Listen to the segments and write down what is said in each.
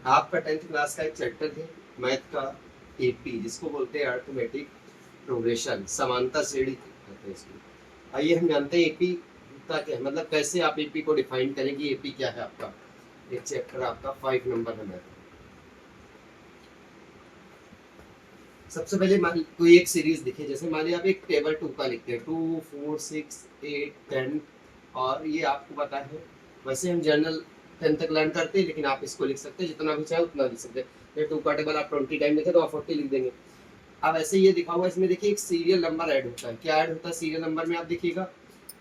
आपका 10th class का एक चैप्टर है मैथ का एपी, जिसको बोलते हैं अर्थमेटिक प्रोग्रेशन, समांतर श्रेणी कहते हैं इसको। आइए हम जानते हैं एपी का क्या है, मतलब कैसे आप एपी को डिफाइन करेंगे। एपी क्या है आपका, एक चैप्टर आपका 5 नंबर है मैथ। सबसे पहले मान कोई एक सीरीज दिखे, जैसे मान लिया आप एक टेबल 2 का लिखते हैं, 2 4 6 8 10, और ये आपको पता है। वैसे हम जनरल 10 तक लर्न करते हैं, लेकिन आप इसको लिख सकते हैं जितना भी चाहे उतना लिख सकते हैं। ये 2 का टेबल आप 20 टाइम लिखे तो आप 40 लिख देंगे। अब ऐसे ये दिखा हुआ है, इसमें देखिए एक सीरियल नंबर ऐड होता है। क्या ऐड होता है सीरियल नंबर में, आप देखिएगा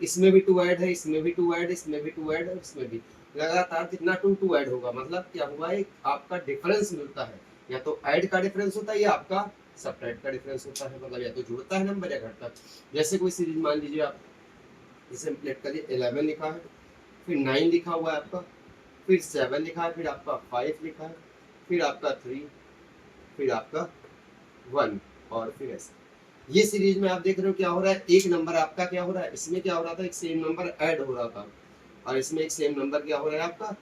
इसमें भी 2 ऐड है, इसमें भी 2 ऐड, इसमें भी 2 ऐड, और इसमें भी लगातार कितना 2 2 ऐड होगा। मतलब क्या हुआ, एक आपका डिफरेंस मिलता है, या तो ऐड का डिफरेंस होता है या आपका सब्ट्रैक्ट का डिफरेंस होता है। मतलब या तो जुड़ता है नंबर या घटता है। जैसे कोई सीरीज मान लीजिए आप, इसे प्लेट करिए, 11 लिखा है, फिर 9 लिखा हुआ है आपका, फिर 7 लिखा है, फिर आपका 5 लिखा है, फिर आपका 3, फिर आपका 1, और फिर ऐसे। ये सीरीज में आप देख रहे हो क्या हो रहा है, एक नंबर आपका क्या हो रहा है, इसमें क्या हो रहा था, एक सेम नंबर ऐड हो रहा था, और इसमें एक सेम नंबर क्या हो रहा है आपका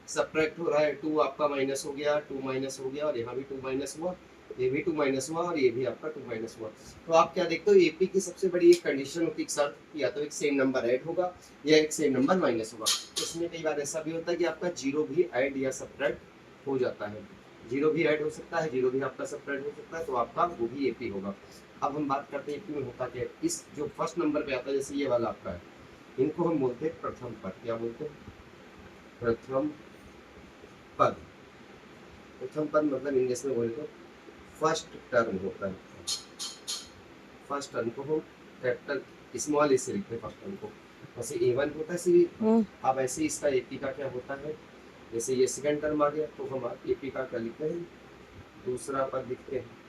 सब्ट्रैक्ट हो रहा है। 2 आपका माइनस हो गया, 2 माइनस हो गया, और यहाँ भी 2 माइनस हुआ, ये भी 2 माइनस हुआ, और ये भी आपका 2 माइनस हुआ। तो आप क्या देखते हो, एपी की सबसे बड़ी एक कंडीशन होती है, शर्त, या तो एक सेम नंबर ऐड होगा या एक सेम नंबर माइनस होगा। इसमें कई बार ऐसा भी होता है कि आपका जीरो भी ऐड या सब्ट्रैक्ट हो जाता है, जीरो भी ऐड हो सकता है, जीरो भी आपका सब्ट्रैक्ट हो सकता है, तो आपका वो भी एपी होगा। अब हम बात करते हैं एपी में होता क्या है। इस जो फर्स्ट नंबर पे आता है, जैसे ये वाला आपका है, इनको हम बोलते हैं प्रथम पद। क्या बोलते हैं, प्रथम पद। प्रथम पद मतलब इंग्लिश में बोले तो फर्स्ट टर्म होता है। फर्स्ट टर्म को हम कैपिटल स्मॉल ए से लिखते हैं फर्स्ट टर्म को। वैसे ए1 होता है सीरीज। अब ऐसे इसका एपी का क्या होता है, जैसे ये सेकंड टर्म आ गया तो हम एपी का क्या लिखते हैं, दूसरा पद लिखते हैं।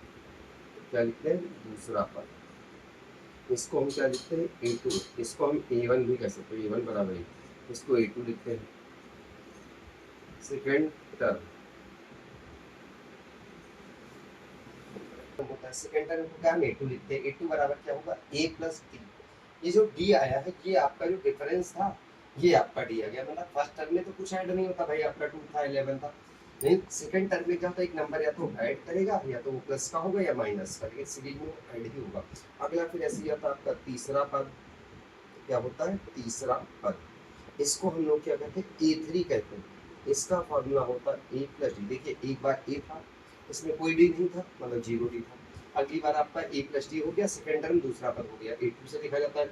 क्या लिखते हैं, दूसरा पद। इसको हम क्या लिखते हैं, ए2। इसको हम ए1 भी कह सकते हैं, ए1 बराबर है, इसको ए2 लिखते हैं, सेकंड टर्म होता है। सेकंड टर्म को क्या हम ए2 लिखते हैं, ए2 बराबर क्या होगा, ए प्लस डी। ये जो डी आया है, ये आपका जो डिफरेंस था, ये आपका डी आ गया। मतलब फर्स्ट टर्म में तो कुछ ऐड नहीं होता भाई, आपका 2 था 11 था, नहीं सेकंड टर्म में क्या होता है, एक नंबर या तो ऐड करेगा या तो वो प्लस का होगा या माइनस का, लेकिन सीरीज में ऐड ही होगा। अगला फिर ऐसे ही आता है आपका तीसरा पद। क्या होता है, तीसरा पद, इसको हम लोग क्या कहते हैं, ए3 कहते हैं। इसका फॉर्मूला होता है ए प्लस डी। देखिए एक बार ए था, इसमें कोई डी नहीं था, मतलब जीरो डी था। अगली बार आपका ए प्लस डी हो गया, सेकंड टर्म दूसरा पद हो गया, ए2 से लिखा जाता है।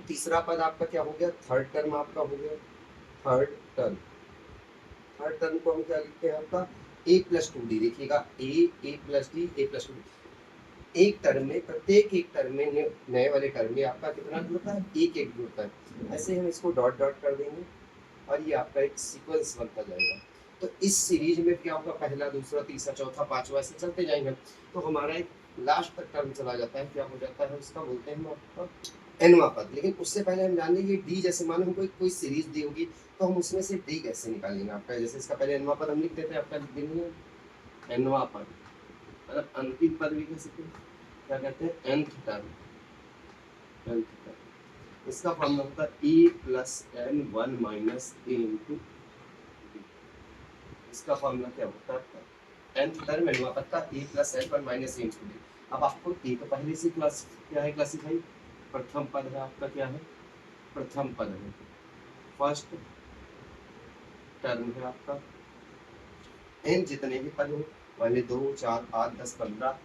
तीसरा पद आपका क्या हो गया, थर्ड टर्म आपका हो गया, थर्ड टर्म। थर्ड टर्म को हम क्या लिखते हैं आपका, ए प्लस टू डी। देखिएगा ए प्लस डी, ए प्लस टू डी। एक टर्म में, प्रत्येक एक टर्म में, नए वाले टर्म में आपका कितना जुड़ता है, एक एक जुड़ता है। ऐसे हम इसको डॉट डॉट कर देंगे और ये आपका एक सीक्वेंस बनता जाएगा। तो इस सीरीज में क्या होगा, पहला दूसरा तीसरा चौथा पांचवा ऐसे चलते जाएंगे, तो हमारा एक लास्ट तक टर्म चला जाता है। क्या हो जाता है उसका, बोलते हैं हम आपका एनवा पद। लेकिन उससे पहले हम जान लेंगे डी, जैसे मानो हमको कोई सीरीज दी होगी तो हम उसमें से डी कैसे निकालेंगे आपका। जैसे इसका पहले एनवा पद हम लिख देते हैं, आपका लिख देंगे एनवा पद, मतलब अंतिम पद भी कह सकते हैं। क्या कहते हैं, nth टर्म, nth टर्म। इसका फॉर्मूला होता है e plus N 1 minus A into D. इसका फॉर्मूला क्या होता है, nth टर्म एनवा पद का e plus N 1 minus A into D. अब आपको ए तो पहले से क्लास क्या है, क्लासिफाई प्रथम पद है आपका, क्या है, प्रथम पद है, फर्स्ट टर्म है आपका। एन जितने भी पद हो, पहले 2 4 5 10 15,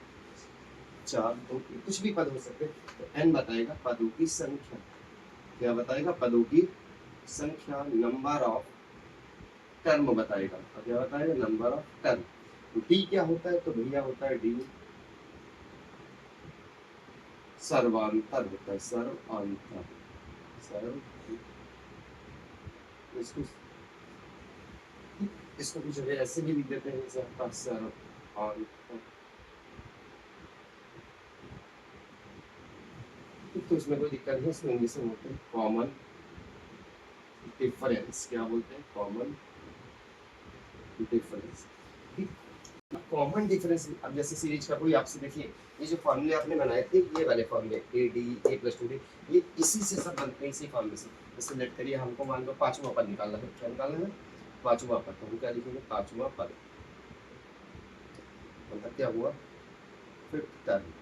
4 2 कुछ भी पद हो सकते हैं, तो एन बताएगा पदों की संख्या। क्या बताएगा, पदों की संख्या, नंबर ऑफ टर्म बताएगा। अब क्या बताएगा, नंबर ऑफ टर्म। डी क्या होता है, तो भैया होता है डी सर्वांतर होता है, सर्वांतर, सर्व। इसको इसको कुछ ऐसे भी लिख देते हैं, जैसे आपका सर्वांतर। तो इसमें कोई दिक्कत नहीं, इसमें इंग्लिश में बोलते हैं कॉमन डिफरेंस। क्या बोलते हैं, कॉमन डिफरेंस। Common difference. अब जैसे सीरीज का कोई आपसे देखिए, ये जो फॉर्मूले आपने बनाए थे, ये वाले फॉर्मूले A D A plus two D, ये इसी से सब बनते हैं, इसी फॉर्मूले से। जैसे लेट करिए, हमको मान लो पांचवा पद निकालना है। क्या निकालना है, पांचवा पद। तो हम क्या लिखेंगे, पांचवा पद। मतलब क्या हुआ, फिफ्थ टर्म।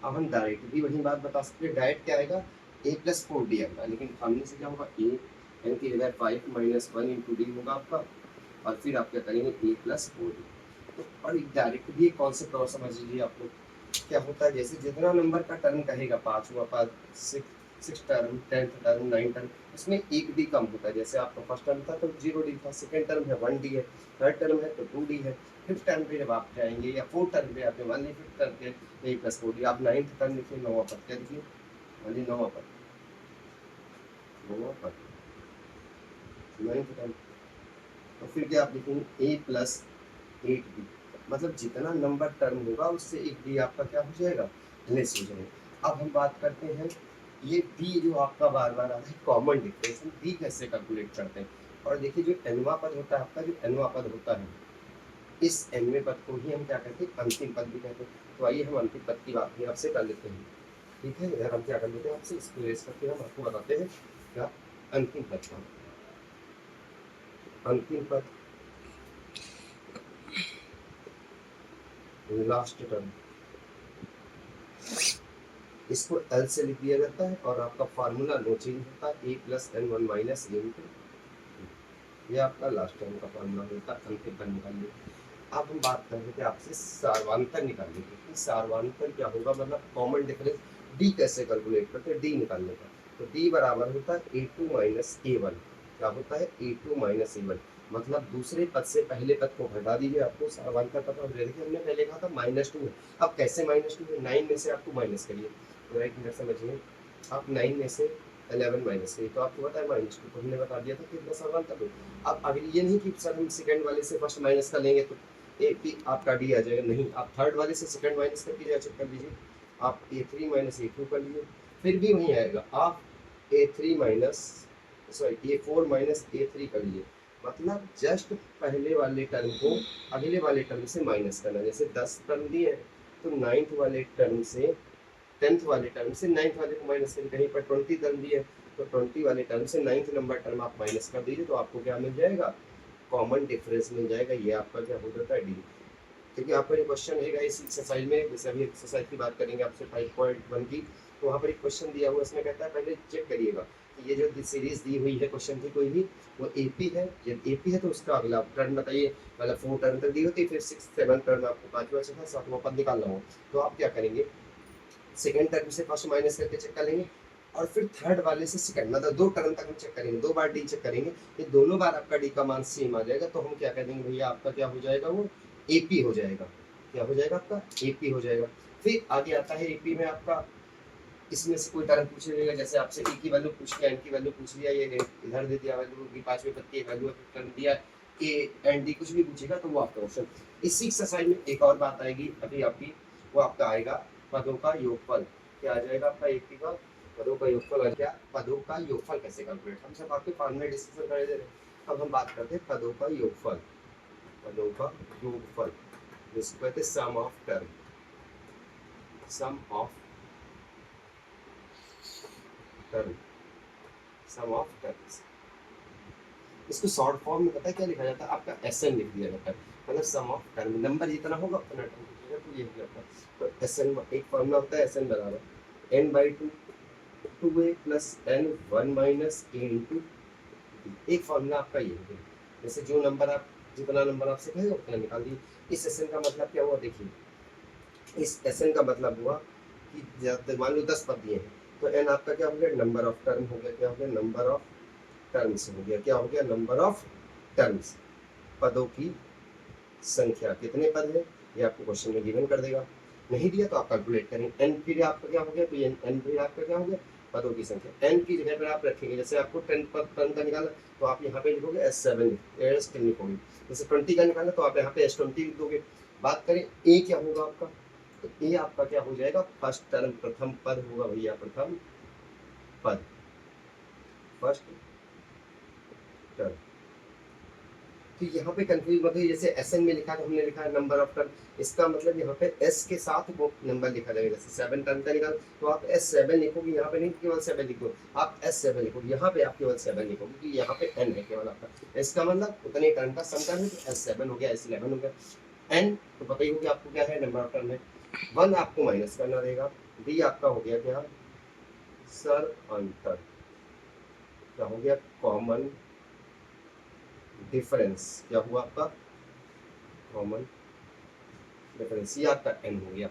अब हम डायरेक्ट भी वही बात बता सकते हैं, डायरेक्ट क्या आएगा, ए प्लस 4 डी आएगा, लेकिन सामने से क्या होगा, ए यानी कि इधर 5 माइनस 1 इंटू डी होगा आपका, और फिर आप क्या करेंगे ए प्लस 4 डी। तो और डायरेक्ट भी एक कॉन्सेप्ट और समझ लीजिए आप लोग, क्या होता है, जैसे जितना नंबर का टर्म कहेगा, 5वां पद, 6 term, 10th term, 9th term, उसमें एक डी कम होता है। जैसे आपका फर्स्ट टर्म था तो 0 डी था, सेकंड टर्म है 1 डी है, थर्ड टर्म है तो 2 डी है, फिफ्थ टर्म पे जब आप जाएंगे या फोर्थ टर्म पे आपने मान ली फिफ्थ टर्म पे ए प्लस 4 डी, आप 9th टर्म लिखिए, 9वां पद क्या लिखिए, मान ली 9वां पद, 9वां पद 9th टर्म, तो फिर क्या आप लिखेंगे ए प्लस 8 डी, मतलब जितना नंबर टर्म होगा उससे एक डी आपका क्या हो जाएगा, लेस हो जाएगा। अब हम बात करते हैं ये डी जो आपका बार बार आ रहा है, कॉमन डिफरेंस, हम डी कैसे कैलकुलेट करते हैं। और देखिए जो एनवा पद होता है आपका, जो एनवा पद होता है, इस एनवें पद को ही हम क्या कहते हैं, अंतिम पद भी कहते हैं। तो आइए हम अंतिम पद की बात भी आपसे कर लेते हैं, ठीक है। इधर हम क्या कर लेते हैं, आपसे इसको रेस करके हम आपको बताते हैं क्या अंतिम पद का, अंतिम पद लास्ट टर्म, इसको एल से लिख दिया जाता है और आपका फार्मूला नो चेंज होता है, ए plus N 1 minus A into, ये आपका लास्ट टर्म का फार्मूला होता है अंतिम पद निकालने। अब हम बात कर रहे थे आपसे सारवांतर निकालने की, कि सारवांतर क्या होगा, मतलब कॉमन डिफरेंस डी कैसे कैलकुलेट करते हैं, डी निकालने का। तो डी बराबर होता है ए2 माइनस ए1, क्या होता है ए2 माइनस ए1, मतलब दूसरे पद से पहले पद को घटा दीजिए, आपको सारवांतर पता हो जाएगा। देखिए हमने पहले कहा था -2 है, अब कैसे -2 है, 9 में से आपको माइनस करिए, तो एक मिनट समझिए, आप 9 में से 11 माइनस करिए तो आपको पता है -2, तो हमने बता दिया था कितना सारवांतर हो। अब अगली ये नहीं कि सर हम सेकंड वाले से फर्स्ट माइनस कर लेंगे तो ए पी आपका डी आ जाएगा, नहीं, आप थर्ड वाले से सेकंड माइनस करके जा चेक कर लीजिए, आप ए3 माइनस ए2 कर लीजिए, फिर भी वही आएगा, आप A3 minus sorry A4 minus A3 कर लीजिए, मतलब जस्ट पहले वाले टर्म को अगले वाले टर्म से माइनस करना। जैसे 10 टर्म दिए हैं तो 9th वाले टर्म से 10th वाले टर्म से 9th वाले को माइनस करिए, कहीं पर 20 टर्म दिए तो 20 वाले टर्म से 9th नंबर टर्म आप माइनस कर दीजिए, तो आपको क्या मिल जाएगा, कॉमन डिफरेंस मिल जाएगा। ये आपका क्या हो जाता है डी। क्योंकि आपका जो क्वेश्चन रहेगा इस एक्सरसाइज में, जैसे अभी एक्सरसाइज की बात करेंगे आपसे 5.1 की, तो वहाँ पर एक क्वेश्चन दिया हुआ, इसमें कहता है पहले चेक करिएगा कि ये जो सीरीज दी हुई है क्वेश्चन की कोई भी, वो एपी है, जब एपी है तो उसका अगला टर्म बताइए, मतलब 4 टर्म तक दी होती है, फिर 6 7 टर्म आपको 5वां 6वां 7वां पद निकालना हो, तो आप क्या करेंगे, सेकंड टर्म से फर्स्ट माइनस करके चेक कर लेंगे, और फिर थर्ड वाले से सेकंड, मतलब 2 टर्म तक हम चेक करेंगे, 2 बार डी चेक करेंगे, ये दोनों बार आपका डी का मान सेम आ जाएगा, तो हम क्या कर देंगे भैया, आपका क्या हो जाएगा, वो एपी हो जाएगा, क्या हो जाएगा आपका एपी हो जाएगा। फिर आगे आता है एपी में आपका, इसमें से कोई टर्म पूछ लेगा, जैसे आपसे ए की वैल्यू पूछ लिया, एन की वैल्यू पूछ लिया, ये इधर दे दिया वैल्यू की, 5वें पद की वैल्यू टर्म दिया, ए एंड डी कुछ भी पूछेगा तो वो आपका ऑप्शन। इसी एक्सरसाइज में एक और बात आएगी अभी आपकी, वो आपका आएगा पदों का योगफल, क्या आ जाएगा आपका एपी का पदों का योगफल, और क्या पदों का योगफल कैसे कैलकुलेट, हम सब आपके फार्मूला डिस्कशन कर दे रहे हैं। अब हम बात करते हैं पदों का योगफल, पदों का योगफल जिसको कहते हैं sum of term, sum of term, sum of terms. इसको शॉर्ट फॉर्म में पता है क्या लिखा जाता है, आपका एसएन लिख दिया जाता है, मतलब सम ऑफ टर्म, नंबर जितना होगा उतना टर्म लिखिएगा, तो ये हो जाता है। तो एसएन एक फॉर्मूला होता है, एसएन बराबर n/2 2a plus n 1 minus a into D, एक फॉर्मूला आपका ये हो गया। जैसे जो नंबर आप जितना नंबर आपसे कहेगा उतना निकाल दीजिए। इस एसएन का मतलब क्या हुआ, देखिए इस एसएन का मतलब हुआ कि मान लो 10 पद दिए हैं, तो एन आपका क्या हो गया, नंबर ऑफ टर्म हो गया, क्या हो गया, नंबर ऑफ टर्म्स हो गया, क्या हो गया, नंबर ऑफ टर्म्स, पदों की संख्या, कितने पद है ये आपको क्वेश्चन में गिवन कर देगा, नहीं दिया तो आप कैलकुलेट करें। एन फिर आपका क्या हो गया, तो एन फिर आपका क्या हो गया, पदों की संख्या, एन की जगह पर आप रखेंगे, जैसे आपको 10 पद टर्म का निकाला तो आप यहाँ पे लिखोगे S7 S10 लिखोगे, जैसे 20 का निकाला तो आप यहाँ पे S20 लिख दोगे। बात करें ए क्या होगा आपका, तो ए आपका क्या हो जाएगा, फर्स्ट टर्म, प्रथम पद होगा भैया, प्रथम पद, फर्स्ट टर्म। तो यहाँ पे कंफ्यूज मत होइए, जैसे एसएन में लिखा तो हमने लिखा है नंबर ऑफ टर्म, इसका मतलब यहाँ पे एस के साथ वो नंबर लिखा जाएगा, जैसे 7 टर्म का निकाल तो आप S7 लिखोगे, यहाँ पे नहीं केवल 7 लिखो, आप S7 लिखोगे, यहाँ पे आप केवल 7 लिखोगे, क्योंकि यहाँ पे n है केवल आपका, इसका मतलब उतने टर्म का सम टर्म है, तो S7 हो गया, S11 हो गया। एन तो पता ही हो कि आपको क्या है, नंबर ऑफ टर्म है। 1 आपको माइनस करना रहेगा। डी आपका हो गया क्या, सर अंतर, क्या हो गया, कॉमन डिफरेंस, क्या हुआ आपका, कॉमन डिफरेंस, ये आपका एन हो गया।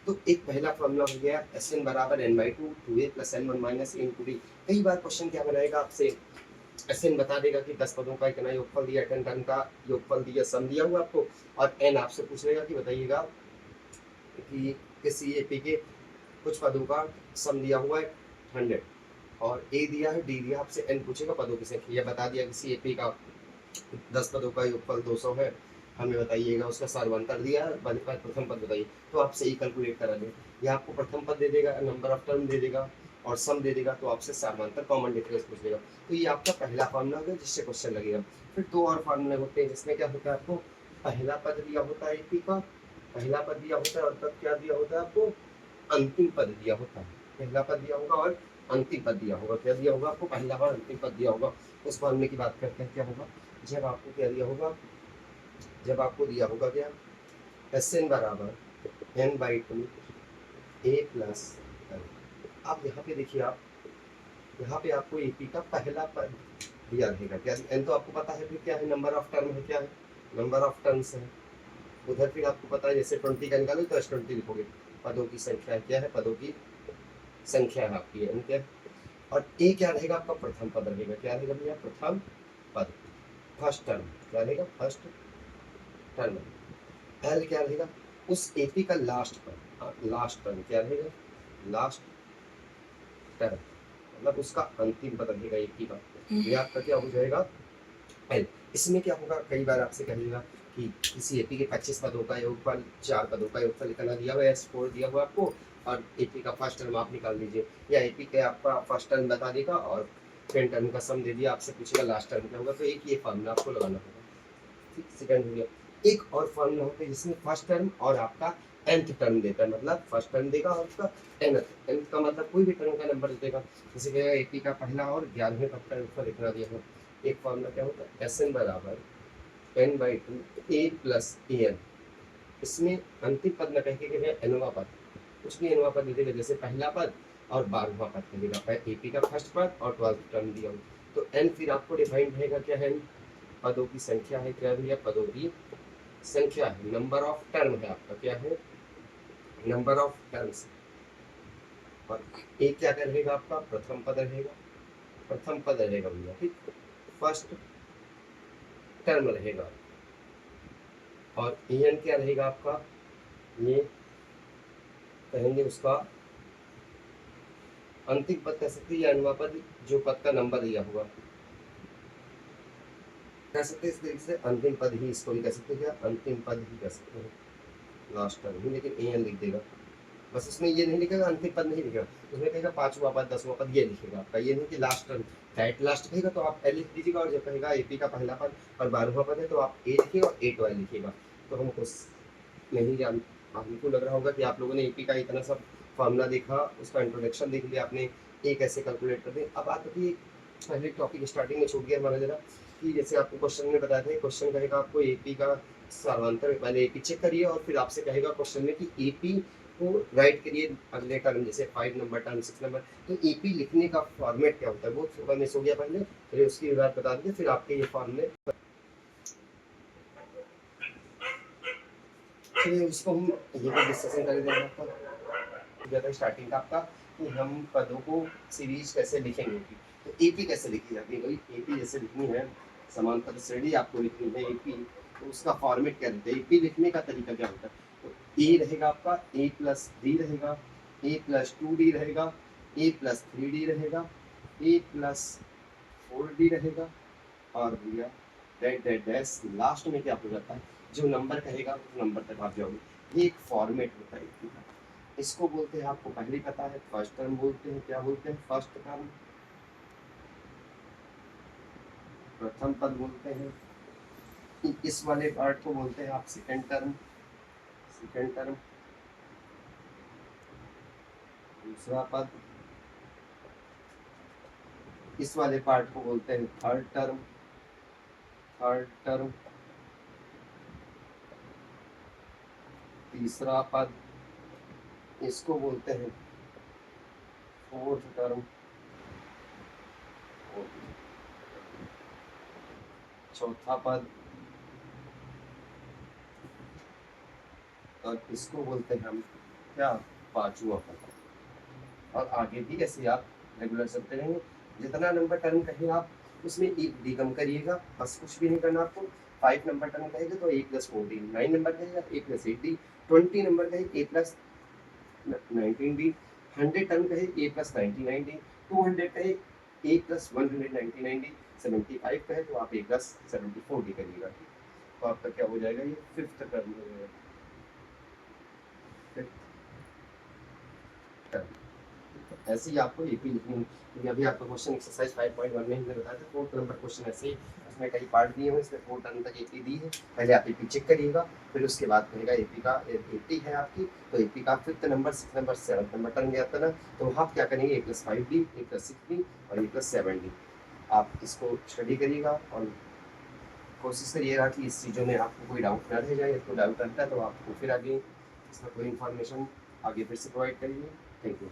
तो एक पहला फॉर्मूला हो गया एस एन बराबर N by two, two A plus N one minus A into D. कई बार क्वेश्चन क्या बनाएगा आपसे, एस एन बता देगा कि 10 पदों का इतना योगफल दिया, 10 टर्म का योगफल दिया, सम दिया हुआ आपको, और एन आपसे पूछेगा कि बताइएगा कि किसी एपी के कुछ पदों का सम दिया हुआ है 100, और ए दिया है, डी दिया, आपसे एन पूछेगा पदों की संख्या, या बता दिया किसी एपी का 10 पदों का योगफल 200 है, हमें बताइएगा उसका सर्वांतर दिया है, प्रथम पद बताइए, तो आपसे ही कैलकुलेट करा दे, या आपको प्रथम पद दे देगा, नंबर ऑफ टर्म दे देगा और सम दे देगा, तो आपसे सर्वांतर कॉमन डिफरेंस पूछ लेगा। तो ये आपका पहला फॉर्मूला होगा जिससे क्वेश्चन लगेगा। फिर दो और फॉर्मूले होते हैं जिसमें क्या होता है, आपको पहला पद दिया होता है एपी का, पहला पद दिया होता है, और तब क्या दिया होता है आपको, अंतिम पद दिया होता है। पहला पद दिया होगा और अंतिम पद दिया होगा। क्या दिया होगा आपको, पहला और अंतिम पद दिया होगा। उस फॉर्मूले की बात करते हैं, क्या होगा, जब आपको क्या दिया होगा, जब आपको दिया होगा क्या, एस एन बराबर N by two A plus N. आप यहाँ पे देखिए, आप यहाँ पे आपको एपी का पहला पद दिया रहेगा, क्या एन तो आपको पता है, फिर क्या है, नंबर ऑफ टर्म है, क्या है, नंबर ऑफ टर्म्स है। उधर फिर आपको पता है जैसे 20 का निकालो तो S20 लिखोगे, पदों की संख्या है, क्या है, पदों की संख्या है आपकी, एन क्या, और ए क्या रहेगा आपका, प्रथम पद रहेगा, क्या रहेगा भैया, प्रथम पद, फर्स्ट टर्म, क्या रहेगा, फर्स्ट टर्म। एल क्या रहेगा, उस एपी का लास्ट टर्म, लास्ट टर्म क्या रहेगा, लास्ट टर्म, मतलब उसका अंतिम पद रहेगा एपी का, ये आपका क्या हो जाएगा, एल। इसमें क्या होगा, कई बार आपसे कहेगा कि किसी एपी के 25 पदों का योगफल, 4 पदों का योगफल इतना दिया हुआ है, S4 दिया हुआ आपको, और एपी का फर्स्ट टर्म आप निकाल दीजिए, या एपी के आपका फर्स्ट टर्म बता देगा और 10 टर्म का सम दे दिया, आपसे पूछेगा लास्ट टर्म क्या होगा, तो एक ये फॉर्मूला आपको लगाना होगा। ठीक, सेकंड हो गया। एक और फॉर्मूला होता है जिसमें फर्स्ट टर्म और आपका nth टर्म देता है, मतलब फर्स्ट टर्म देगा और उसका nth का मतलब कोई भी टर्म का नंबर देगा, जैसे कि एपी का पहला और 11वें पद का योगफल इतना दिया हो। एक फॉर्मूला क्या होता है, एस एन बराबर N by two A plus A N. इसमें अंतिम पद न कह के एनवा पद, कुछ भी एनवा पद दे देगा, जैसे पहला पद और 12वां पद कह देगा, एपी का फर्स्ट पद और 12th टर्म दिया हो, तो एन फिर आपको डिफाइंड रहेगा, क्या है, पदों की संख्या है, क्या भैया, पदों की संख्या है, नंबर ऑफ टर्म है आपका, क्या है, नंबर ऑफ टर्म्स, और एक क्या रहेगा आपका, प्रथम पद रहेगा, प्रथम पद रहेगा भैया, ठीक, फर्स्ट टर्म रहेगा, और एन क्या रहेगा आपका, ये कहेंगे उसका अंतिम पद कह सकते हैं, या अनवा पद, जो पद का नंबर दिया हुआ कह सकते हैं, इस तरीके से अंतिम पद ही इसको भी कह सकते हैं, क्या अंतिम पद ही कह सकते हैं, लास्ट टर्म ही, लेकिन एन लिख देगा, बस उसमें ये नहीं लिखेगा, अंतिम पद नहीं लिखेगा, उसमें कहेगा 5वां पद, 10वां पद, ये लिखेगा आपका, ये नहीं कि लास्ट टर्म, राइट लास्ट कहेगा तो आप एल लिख दीजिएगा, और जब कहेगा एपी का पहला पद और 12वां पद है तो आप ए लिखिएगा और 8 लिखिएगा। तो हमको नहीं जान, हमको लग रहा होगा कि आप लोगों ने एपी का इतना सब फॉर्मूला देखा, उसका इंट्रोडक्शन देख लिया आपने, ए कैसे कैलकुलेट कर दे। अब बात होती है, पहले टॉपिक स्टार्टिंग में छूट गया हमारा जरा, कि जैसे आपको क्वेश्चन में बताया था, क्वेश्चन कहेगा आपको एपी का सर्वांतर, पहले एपी चेक करिए और फिर आपसे कहेगा क्वेश्चन में कि एपी को राइट करिए अगले टर्म, जैसे 5 नंबर टर्म, 6 नंबर, तो एपी लिखने का फॉर्मेट क्या होता है, वो थोड़ा मिस हो गया पहले, फिर उसकी बात बता दीजिए, फिर आपके ये फॉर्मूले, चलिए उसको हम ये डिस्कशन कर देंगे आपका, था स्टार्टिंग का आपका, कि हम पदों को सीरीज कैसे लिखेंगे, तो एपी कैसे लिखी जाती है, भाई एपी जैसे लिखनी है, समांतर श्रेणी आपको लिखनी है एपी, तो उसका फॉर्मेट क्या रहता है, एपी लिखने का तरीका क्या होता है, तो ए रहेगा आपका, ए प्लस डी रहेगा, ए प्लस 2 डी रहेगा, ए प्लस 3 डी रहेगा, ए प्लस 4 डी रहेगा, और भैया डैट डैट डैश लास्ट में क्या हो जाता है, जो नंबर कहेगा उस नंबर तक आप जाओगे। ये एक फॉर्मेट होता है एपी का, इसको बोलते हैं, आपको पहले पता है, फर्स्ट टर्म बोलते हैं, क्या बोलते हैं, फर्स्ट टर्म, प्रथम पद बोलते हैं, इस वाले पार्ट को बोलते हैं आप सेकंड टर्म, सेकंड टर्म, दूसरा पद, इस वाले पार्ट को बोलते हैं थर्ड टर्म, थर्ड टर्म, तीसरा पद इसको बोलते हैं फोर्थ टर्म, चौथा पद और इसको बोलते हैं हम क्या, पांचवा पद। और आगे भी ऐसे आप रेगुलर चलते रहेंगे, जितना नंबर टर्म कहे आप उसमें एक डी कम करिएगा, बस कुछ भी नहीं करना आपको। 5 नंबर टर्म कहेगा तो a+14, 9 नंबर कहेगा a+8d, 20 नंबर कहे a+19d, 100 टर्म कहे a+99d, 200 कहे a+199d, 75 कहे तो आप a+74d करिएगा। तो आपका क्या हो जाएगा, ये फिफ्थ टर्म हो जाएगा, फिफ्थ टर्म। ऐसे ही आपको एपी लिखनी है, क्योंकि अभी आपका क्वेश्चन एक्सरसाइज 5.1 में हमने बताया था, फोर्थ नंबर क्वेश्चन ऐसे ही, उसमें कई पार्ट दिए हुए, इसमें 4 टर्म तक एपी दी है। पहले आप एपी चेक करिएगा, फिर उसके बाद कहेगा एपी का 80 है आपकी, तो एपी का fifth number, six number, seventh number term गया था ना, तो आप क्या करेंगे, a+5d, a+6d और a+7d। आप इसको स्टडी करिएगा और कोशिश करिएगा कि इस चीज़ों में आपको कोई डाउट ना रह जाए। आपको डाउट रहता है तो आपको फिर आगे इसका कोई इन्फॉर्मेशन आगे फिर से प्रोवाइड करिए। Thank you.